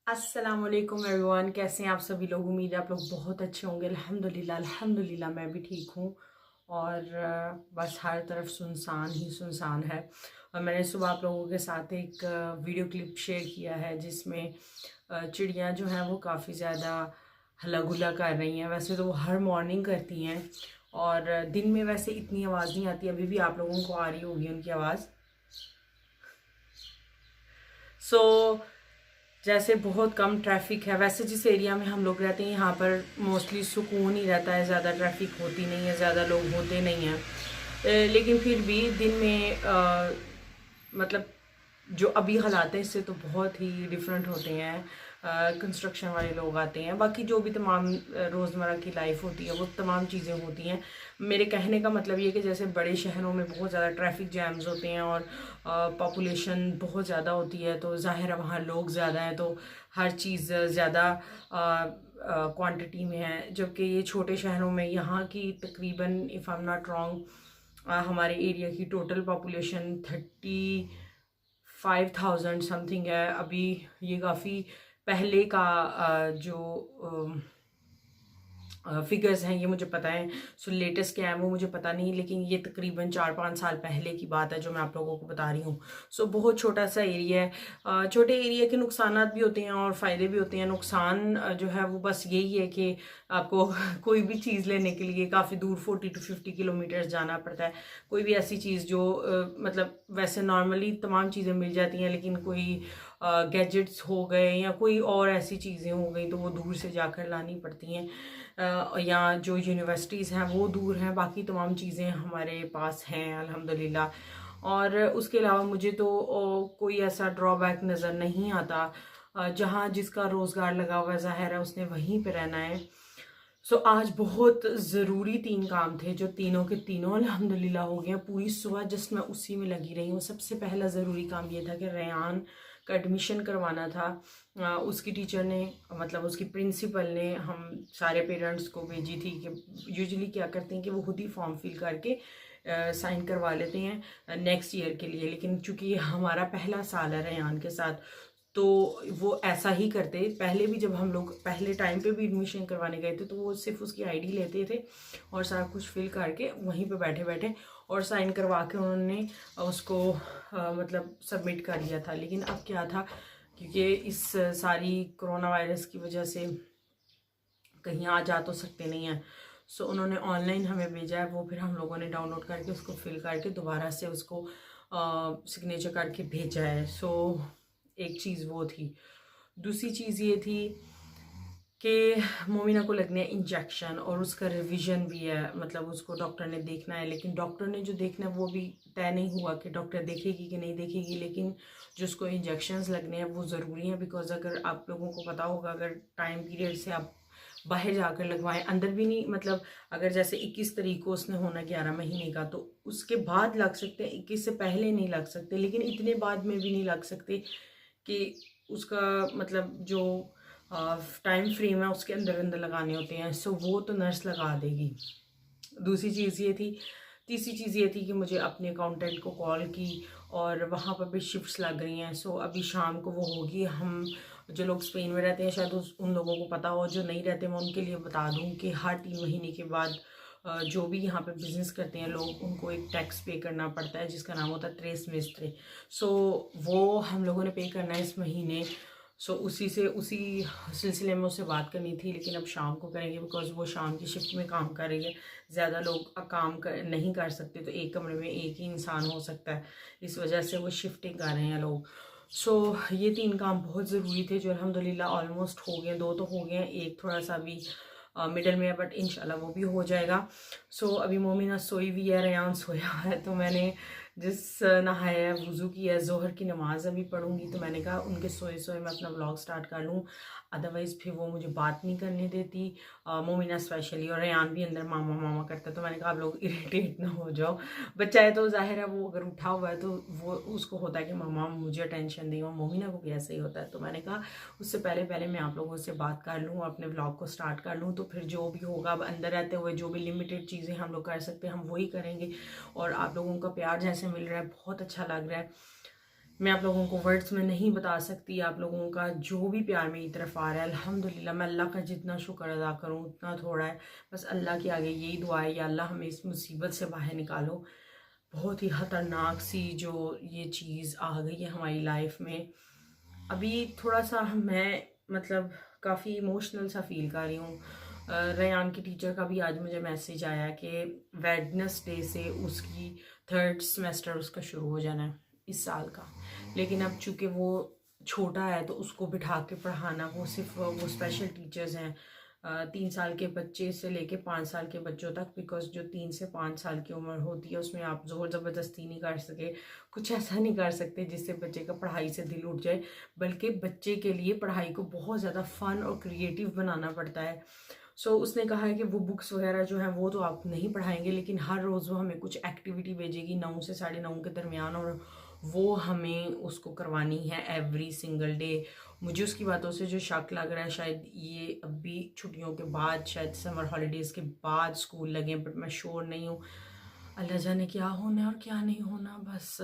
अस्सलाम वालेकुम एवरीवन, कैसे हैं आप सभी लोग। उम्मीद है आप लोग बहुत अच्छे होंगे। अल्हम्दुलिल्लाह अल्हम्दुलिल्लाह मैं भी ठीक हूँ। और बस हर तरफ सुनसान ही सुनसान है। और मैंने सुबह आप लोगों के साथ एक वीडियो क्लिप शेयर किया है जिसमें चिड़ियाँ जो हैं वो काफ़ी ज़्यादा हल्ला गुल्ला कर रही हैं। वैसे तो वो हर मॉर्निंग करती हैं और दिन में वैसे इतनी आवाज़ नहीं आती। अभी भी आप लोगों को आ रही होगी उनकी आवाज़। सो जैसे बहुत कम ट्रैफिक है। वैसे जिस एरिया में हम लोग रहते हैं यहाँ पर मोस्टली सुकून ही रहता है, ज़्यादा ट्रैफिक होती नहीं है, ज़्यादा लोग होते नहीं हैं। लेकिन फिर भी दिन में मतलब जो अभी हालात हैं इससे तो बहुत ही डिफरेंट होते हैं। कंस्ट्रक्शन वाले लोग आते हैं, बाकी जो भी तमाम रोज़मर्रा की लाइफ होती है वो तमाम चीज़ें होती हैं। मेरे कहने का मतलब ये कि जैसे बड़े शहरों में बहुत ज़्यादा ट्रैफिक जैम्स होते हैं और पॉपुलेशन बहुत ज़्यादा होती है, तो ज़ाहिर है वहाँ लोग ज़्यादा हैं, तो हर चीज़ ज़्यादा क्वांटिटी में है। जबकि ये छोटे शहरों में यहाँ की तकरीबन if I am not wrong हमारे एरिया की टोटल पॉपुलेशन 35,000 समथिंग है। अभी ये काफ़ी पहले का जो फिगर्स हैं ये मुझे पता है। सो लेटेस्ट क्या है वो मुझे पता नहीं, लेकिन ये तकरीबन 4-5 साल पहले की बात है जो मैं आप लोगों को बता रही हूँ। सो बहुत छोटा सा एरिया है। छोटे एरिया के नुकसान भी होते हैं और फ़ायदे भी होते हैं। नुकसान जो है वो बस यही है कि आपको कोई भी चीज़ लेने के लिए काफ़ी दूर 40 to 50 किलोमीटर जाना पड़ता है। कोई भी ऐसी चीज़ जो मतलब वैसे नॉर्मली तमाम चीज़ें मिल जाती हैं, लेकिन कोई गैजेट्स हो गए या कोई और ऐसी चीज़ें हो गई तो वो दूर से जाकर लानी पड़ती हैं। या जो यूनिवर्सिटीज़ हैं वो दूर हैं, बाकी तमाम चीज़ें हमारे पास हैं अल्हम्दुलिल्लाह। और उसके अलावा मुझे तो कोई ऐसा ड्रॉबैक नज़र नहीं आता। जहाँ जिसका रोज़गार लगा हुआ है ज़ाहिर है उसने वहीं पे रहना है। सो आज बहुत ज़रूरी 3 काम थे जो तीनों के तीनों अल्हम्दुलिल्लाह हो गए। पूरी सुबह जस्ट मैं उसी में लगी रही हूँ। सबसे पहला ज़रूरी काम ये था कि रेयान का एडमिशन करवाना था। उसकी टीचर ने मतलब उसकी प्रिंसिपल ने हम सारे पेरेंट्स को भेजी थी कि यूजुअली क्या करते हैं कि वो खुद ही फॉर्म फिल करके साइन करवा लेते हैं नेक्स्ट ईयर के लिए, लेकिन चूंकि ये हमारा पहला साल है रेयान के साथ तो वो ऐसा ही करते। पहले भी जब हम लोग पहले टाइम पे भी एडमिशन करवाने गए थे तो वो सिर्फ उसकी आईडी लेते थे और सारा कुछ फिल करके वहीं पे बैठे बैठे और साइन करवा के उन्होंने उसको मतलब सबमिट कर दिया था। लेकिन अब क्या था, क्योंकि इस सारी कोरोना वायरस की वजह से कहीं आ जा तो सकते नहीं हैं, सो उन्होंने ऑनलाइन हमें भेजा है। वो फिर हम लोगों ने डाउनलोड करके उसको फिल करके दोबारा से उसको सिग्नेचर करके भेजा है। सो एक चीज़ वो थी। दूसरी चीज़ ये थी कि मोमिना को लगने इंजेक्शन और उसका रिवीजन भी है, मतलब उसको डॉक्टर ने देखना है। लेकिन डॉक्टर ने जो देखना है वो भी तय नहीं हुआ कि डॉक्टर देखेगी कि नहीं देखेगी, लेकिन जो उसको इंजेक्शंस लगने हैं वो ज़रूरी हैं। बिकॉज अगर आप लोगों को पता होगा अगर टाइम पीरियड से आप बाहर जाकर लगवाएं, अंदर भी नहीं, मतलब अगर जैसे 21 तारीख को उसने होना 11 महीने का, तो उसके बाद लग सकते हैं, 21 से पहले नहीं लग सकते, लेकिन इतने बाद में भी नहीं लग सकते कि उसका मतलब जो टाइम फ्रेम है उसके अंदर अंदर लगाने होते हैं। सो वो तो नर्स लगा देगी। दूसरी चीज़ ये थी, तीसरी चीज़ ये थी कि मुझे अपने अकाउंटेंट को कॉल की और वहाँ पर भी शिफ्ट्स लग रही हैं। सो अभी शाम को वो होगी। हम जो लोग स्पेन में रहते हैं शायद उन लोगों को पता हो, जो नहीं रहते मैं उनके लिए बता दूँ कि हर 3 महीने के बाद जो भी यहाँ पे बिज़नेस करते हैं लोग उनको एक टैक्स पे करना पड़ता है जिसका नाम होता है त्रेस मेस्त्रे। सो वो हम लोगों ने पे करना है इस महीने। सो उसी सिलसिले में उससे बात करनी थी, लेकिन अब शाम को करेंगे बिकॉज वो शाम की शिफ्ट में काम कर रही है। ज़्यादा लोग नहीं कर सकते, तो एक कमरे में एक ही इंसान हो सकता है, इस वजह से वो शिफ्टिंग कर रहे हैं लोग। सो ये 3 काम बहुत ज़रूरी थे जो अल्हम्दुलिल्लाह ऑलमोस्ट हो गए। 2 तो हो गए हैं, एक थोड़ा सा भी मिडल में है, बट इंशाल्लाह वो भी हो जाएगा। सो अभी मोमिना सोई हुई है, रेयान सोया है, तो मैंने जिस नहाया है, वज़ू किया है, ज़ोहर की नमाज़ अभी पढ़ूंगी, तो मैंने कहा उनके सोए सोए मैं अपना व्लॉग स्टार्ट कर लूँ, अदरवाइज़ फिर वो मुझे बात नहीं करने देती। मोमिना स्पेशली, और रेयान भी अंदर मामा मामा करता है, तो मैंने कहा आप लोग इरिटेट ना हो जाओ। बच्चा है तो जाहिर है वो अगर उठा हुआ है तो वो उसको होता है कि मामा मुझे टेंशन दें, और मोमिना को भी ऐसा ही होता है। तो मैंने कहा उससे पहले पहले मैं आप लोगों से बात कर लूँ, अपने व्लॉग को स्टार्ट कर लूँ, तो फिर जो भी होगा अब अंदर रहते हुए जो भी लिमिटेड चीज़ें हम लोग कर सकते हैं हम वही करेंगे। और आप लोगों का प्यार जैसे मिल रहा है बहुत अच्छा लग रहा है। मैं आप लोगों को वर्ड्स में नहीं बता सकती। आप लोगों का जो भी प्यार मेरी तरफ आ रहा है, अल्हम्दुलिल्लाह, मैं अल्लाह का जितना शुक्र अदा करूँ उतना थोड़ा है। बस अल्लाह के आगे यही दुआ है, या अल्लाह हमें इस मुसीबत से बाहर निकालो। बहुत ही ख़तरनाक सी जो ये चीज़ आ गई है हमारी लाइफ में। अभी थोड़ा सा मैं मतलब काफ़ी इमोशनल सा फील कर रही हूँ। रेयान की टीचर का भी आज मुझे मैसेज आया कि वेडनेसडे से उसकी 3rd सेमेस्टर उसका शुरू हो जाना है इस साल का। लेकिन अब चूँकि वो छोटा है तो उसको बिठा के पढ़ाना, वो सिर्फ वो स्पेशल टीचर्स हैं 3 साल के बच्चे से लेके 5 साल के बच्चों तक, बिकॉज जो 3 से 5 साल की उम्र होती है उसमें आप ज़ोर ज़बरदस्ती नहीं कर सके, कुछ ऐसा नहीं कर सकते जिससे बच्चे का पढ़ाई से दिल उठ जाए। बल्कि बच्चे के लिए पढ़ाई को बहुत ज़्यादा फ़न और क्रिएटिव बनाना पड़ता है। सो उसने कहा है कि वो बुक्स वगैरह जो हैं वो तो आप नहीं पढ़ाएंगे, लेकिन हर रोज़ वो हमें कुछ एक्टिविटी भेजेगी 9 से 9:30 के दरमियान, और वो हमें उसको करवानी है एवरी सिंगल डे। मुझे उसकी बातों से जो शक लग रहा है, शायद ये अभी छुट्टियों के बाद, शायद समर हॉलीडेज़ के बाद स्कूल लगे, बट मैं श्योर नहीं हूँ। अल्लाह जाने क्या होना है और क्या नहीं होना, बस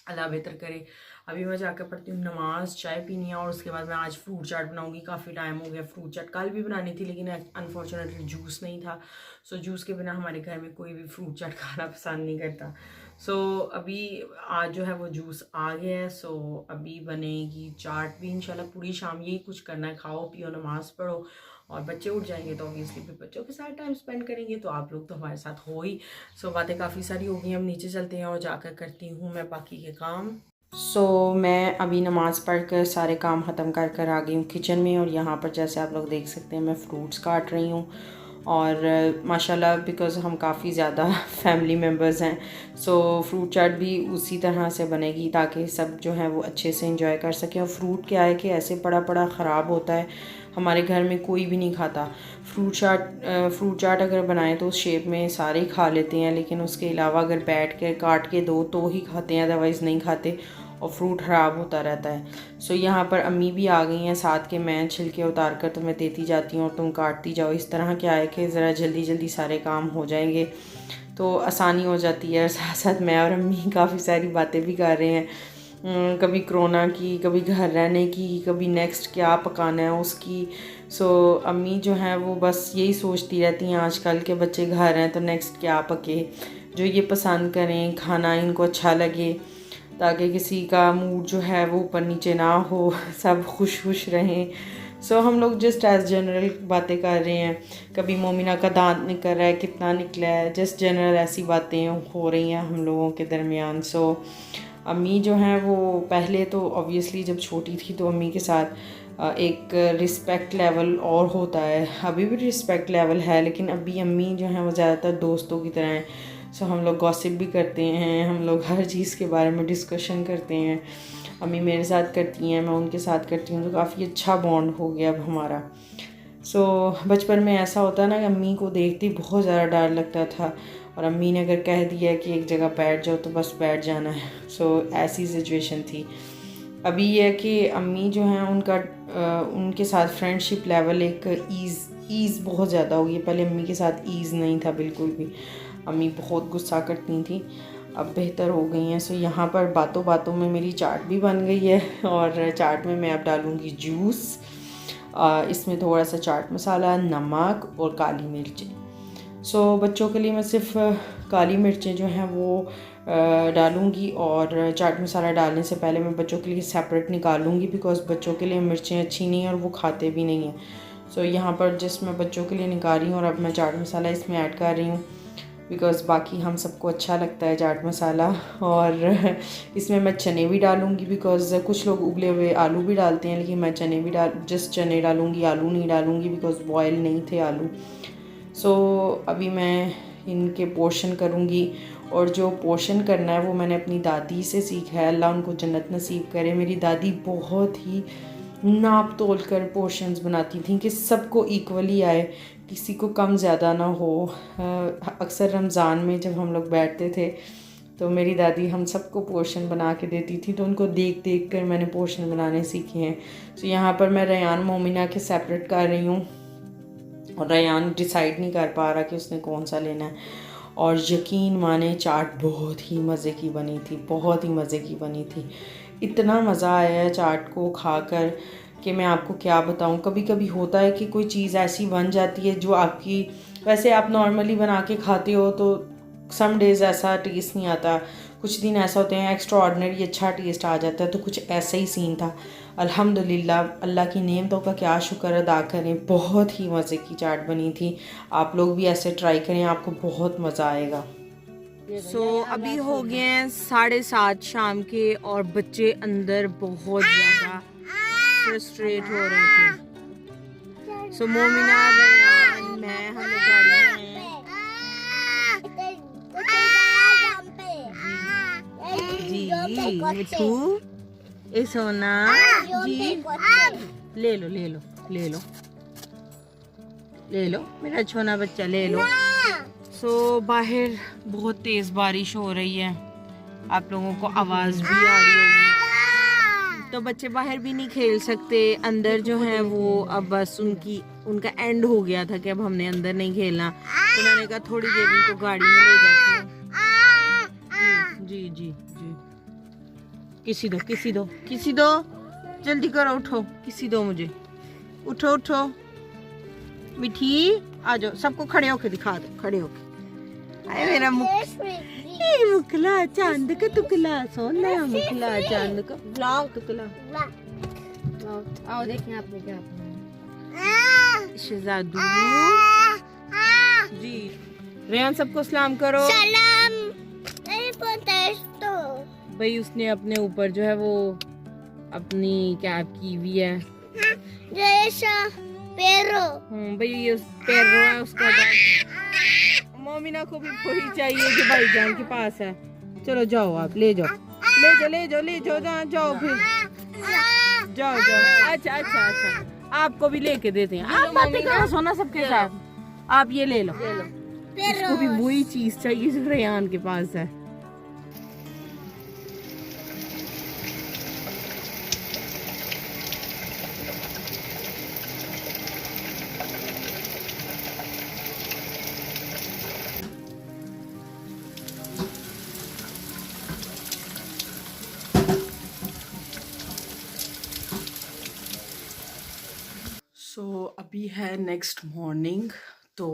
अल्लाह बेहतर करे। अभी मैं जाकर पढ़ती हूँ नमाज, चाय पीनी है, और उसके बाद मैं आज फ्रूट चाट बनाऊंगी। काफ़ी टाइम हो गया फ्रूट चाट, कल भी बनानी थी लेकिन अनफॉर्चुनेटली जूस नहीं था। सो जूस के बिना हमारे घर में कोई भी फ्रूट चाट खाना पसंद नहीं करता। सो अभी आज जो है वो जूस आ गया है। सो अभी बनेगी चाट भी इंशाल्लाह। पूरी शाम यही कुछ करना है, खाओ पियो नमाज पढ़ो, और बच्चे उठ जाएंगे तो ऑब्वियसली फिर बच्चों के साथ टाइम स्पेंड करेंगे, तो आप लोग तो हमारे साथ हो ही। सो बातें काफ़ी सारी हो गई, हम नीचे चलते हैं और जाकर करती हूँ मैं बाकी के काम। मैं अभी नमाज़ पढ़ कर सारे काम ख़त्म कर कर आ गई हूँ किचन में, और यहाँ पर जैसे आप लोग देख सकते हैं मैं फ्रूट्स काट रही हूँ। और माशाल्लाह बिकॉज़ हम काफ़ी ज़्यादा फैमिली मेम्बर्स हैं, सो फ्रूट चाट भी उसी तरह से बनेगी ताकि सब जो है वो अच्छे से इंजॉय कर सकें। और फ्रूट क्या है कि ऐसे पड़ा पड़ा ख़राब होता है, हमारे घर में कोई भी नहीं खाता। फ्रूट चाट अगर बनाएं तो उस शेप में सारे ही खा लेते हैं, लेकिन उसके अलावा अगर बैठ कर काट के दो तो ही खाते हैं, अदरवाइज़ नहीं खाते, और फ्रूट ख़राब होता रहता है। सो यहाँ पर अम्मी भी आ गई हैं साथ के, मैं छिलके उतार कर तुम्हें देती जाती हूँ और तुम काटती जाओ। इस तरह क्या है कि ज़रा जल्दी जल्दी सारे काम हो जाएंगे तो आसानी हो जाती है। और साथ साथ मैं और अम्मी काफ़ी सारी बातें भी कर रहे हैं, कभी कोरोना की, कभी घर रहने की, कभी नेक्स्ट क्या पकाना है उसकी। अम्मी जो हैं वो बस यही सोचती रहती हैं, आजकल के बच्चे घर हैं तो नेक्स्ट क्या पके, जो ये पसंद करें, खाना इनको अच्छा लगे, ताकि किसी का मूड जो है वो ऊपर नीचे ना हो, सब खुश रहें। हम लोग जस्ट एज जनरल बातें कर रहे हैं। कभी मोमिना का दांत निकल रहा है, कितना निकला है, जस्ट जनरल ऐसी बातें हो रही हैं हम लोगों के दरमियान। अम्मी जो हैं वो पहले तो ऑब्वियसली जब छोटी थी तो अम्मी के साथ एक रिस्पेक्ट लेवल और होता है, अभी भी रिस्पेक्ट लेवल है, लेकिन अभी अम्मी जो हैं वो ज़्यादातर दोस्तों की तरह हैं। हम लोग गॉसिप भी करते हैं, हम लोग हर चीज़ के बारे में डिस्कशन करते हैं। अम्मी मेरे साथ करती हैं, मैं उनके साथ करती हूँ, तो काफ़ी अच्छा बॉन्ड हो गया अब हमारा। बचपन में ऐसा होता है ना कि अम्मी को देखते ही बहुत ज़्यादा डर लगता था, और अम्मी ने अगर कह दिया कि एक जगह बैठ जाओ तो बस बैठ जाना है। ऐसी सिचुएशन थी। अभी ये है कि अम्मी जो हैं उनके साथ फ्रेंडशिप लेवल एक ईज़ बहुत ज़्यादा हो गई। पहले अम्मी के साथ ईज़ नहीं था बिल्कुल भी, अम्मी बहुत गुस्सा करती थी, अब बेहतर हो गई हैं। यहाँ पर बातों बातों में मेरी चाट भी बन गई है, और चाट में मैं अब डालूँगी जूस, इसमें थोड़ा सा चाट मसाला, नमक और काली मिर्चें। बच्चों के लिए मैं सिर्फ काली मिर्चें जो हैं वो डालूँगी, और चाट मसाला डालने से पहले मैं बच्चों के लिए सेपरेट निकालूँगी, बिकॉज़ बच्चों के लिए मिर्चें अच्छी नहीं हैं और वो खाते भी नहीं हैं। यहाँ पर जस्ट मैं बच्चों के लिए निकाल रही हूँ, और अब मैं चाट मसाला इसमें ऐड कर रही हूँ, बिकॉज़ बाकी हम सबको अच्छा लगता है चाट मसाला। और इसमें मैं चने भी डालूँगी, बिकॉज़ कुछ लोग उबले हुए आलू भी डालते हैं, लेकिन मैं जस्ट चने डालूँगी, आलू नहीं डालूँगी, बिकॉज़ बॉयल नहीं थे आलू। अभी मैं इनके पोर्शन करूँगी, और जो पोर्शन करना है वो मैंने अपनी दादी से सीखा है, अल्लाह उनको जन्नत नसीब करे। मेरी दादी बहुत ही नाप तोल कर पोर्शंस बनाती थी कि सबको इक्वली आए, किसी को कम ज़्यादा ना हो। अक्सर रमज़ान में जब हम लोग बैठते थे तो मेरी दादी हम सबको पोर्शन बना के देती थी, तो उनको देख देख कर मैंने पोर्शन बनाने सीखे हैं। यहाँ पर मैं रेयान मोमिना के सेपरेट कर रही हूँ, और रेयान डिसाइड नहीं कर पा रहा कि उसने कौन सा लेना है। और यकीन माने चाट बहुत ही मज़े की बनी थी, बहुत ही मज़े की बनी थी। इतना मज़ा आया चाट को खाकर कि मैं आपको क्या बताऊं। कभी कभी होता है कि कोई चीज़ ऐसी बन जाती है जो आपकी, वैसे आप नॉर्मली बना के खाते हो तो सम डेज़ ऐसा टेस्ट नहीं आता, कुछ दिन ऐसा होते हैं एक्स्ट्रा ऑर्डिनरी अच्छा टेस्ट आ जाता है, तो कुछ ऐसा ही सीन था। अल्हम्दुलिल्लाह, अल्लाह की नेमतों का क्या शुक्र अदा करें, बहुत ही मज़े की चाट बनी थी। आप लोग भी ऐसे ट्राई करें, आपको बहुत मज़ा आएगा। अभी हो गए हैं 7:30 शाम के और बच्चे अंदर बहुत ज़्यादा फ्रस्ट्रेट हो रहे थे। मोमिना, रयान, मैं, हम लोग गाड़ी में जी मिठू, ए सोना जी, ले लो ले लो ले लो ले लो मेरा छोना बच्चा, ले लो। बाहर बहुत तेज़ बारिश हो रही है, आप लोगों को आवाज़ भी आ रही होगी, तो बच्चे बाहर भी नहीं खेल सकते। अंदर जो है वो अब बस उनका एंड हो गया था कि अब हमने अंदर नहीं खेलना, तो मैंने कहा थोड़ी देर इनको गाड़ी में ले जाती हूँ। जी जी जी, किसी दो किसी दो किसी दो, जल्दी करो, उठो, किसी दो मुझे, उठो उठो मिठी, आ जाओ, सबको खड़े होके दिखा दो, खड़े होके। अरे मेरा मुखला चांद का टुकला, सोना मुखला चांद का ब्लॉग टुकला। आओ देखें आपने क्या शहजादू जी। रेहान सबको सलाम करो। सलाम। भाई उसने अपने ऊपर जो है वो अपनी कैप की हुई है, पैरो। भाई ये पैरो है उसका। मोमिना को भी वही चाहिए जो भाईजान के पास है। चलो जाओ, आप ले जाओ ले जाओ ले जाओ ले जाओ, जहाँ जाओ फिर जाओ जाओ। अच्छा अच्छा अच्छा, आपको भी लेके देते हैं, आप बातें करो सोना सबके साथ, आप ये ले लो। इसको भी वही चीज चाहिए जो रेहान के पास है। अभी है नेक्स्ट मॉर्निंग, तो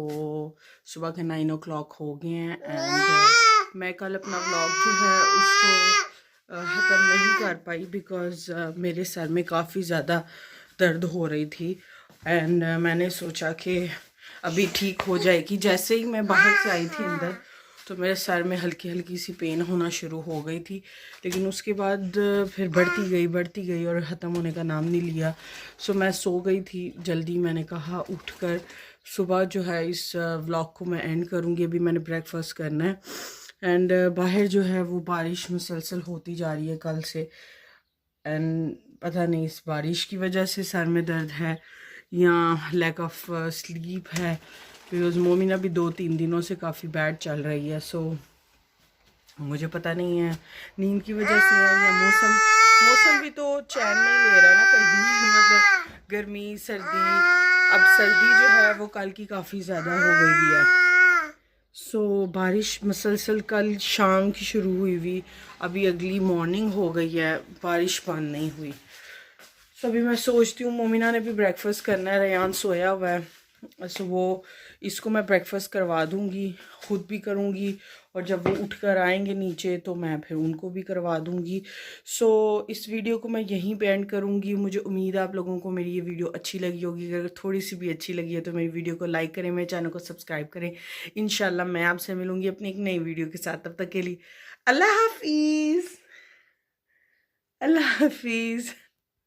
सुबह के 9 o'clock हो गए हैं एंड मैं कल अपना व्लॉग जो है उसको ख़त्म नहीं कर पाई बिकॉज़ मेरे सर में काफ़ी ज़्यादा दर्द हो रही थी एंड मैंने सोचा कि अभी ठीक हो जाएगी। जैसे ही मैं बाहर से आई थी अंदर तो मेरे सर में हल्की हल्की सी पेन होना शुरू हो गई थी, लेकिन उसके बाद फिर बढ़ती गई और ख़त्म होने का नाम नहीं लिया। मैं सो गई थी जल्दी। मैंने कहा उठकर सुबह जो है इस व्लॉग को मैं एंड करूँगी। अभी मैंने ब्रेकफास्ट करना है एंड बाहर जो है वो बारिश मुसलसल होती जा रही है कल से एंड पता नहीं इस बारिश की वजह से सर में दर्द है या लैक ऑफ स्लीप है, बिकॉज मोमिना भी 2-3 दिनों से काफ़ी बैड चल रही है। मुझे पता नहीं है नींद की वजह से है या मौसम भी तो चैन नहीं ले रहा ना कहीं, मतलब गर्मी सर्दी। अब सर्दी जो है वो कल की काफ़ी ज़्यादा हो गई है। बारिश मुसलसल कल शाम की शुरू हुई अभी अगली मॉर्निंग हो गई है, बारिश बंद नहीं हुई। अभी मैं सोचती हूँ मोमिना ने भी ब्रेकफास्ट करना है, रेहान सोया हुआ है, वो इसको मैं ब्रेकफास्ट करवा दूँगी, खुद भी करूँगी और जब वो उठकर आएंगे नीचे तो मैं फिर उनको भी करवा दूँगी। इस वीडियो को मैं यहीं पे एंड करूँगी। मुझे उम्मीद है आप लोगों को मेरी ये वीडियो अच्छी लगी होगी। अगर थोड़ी सी भी अच्छी लगी है तो मेरी वीडियो को लाइक करें, मेरे चैनल को सब्सक्राइब करें। इंशाल्लाह मैं आपसे मिलूँगी अपनी एक नई वीडियो के साथ। तब तक के लिए अल्लाह हाफिज़, अल्लाह हाफिज़।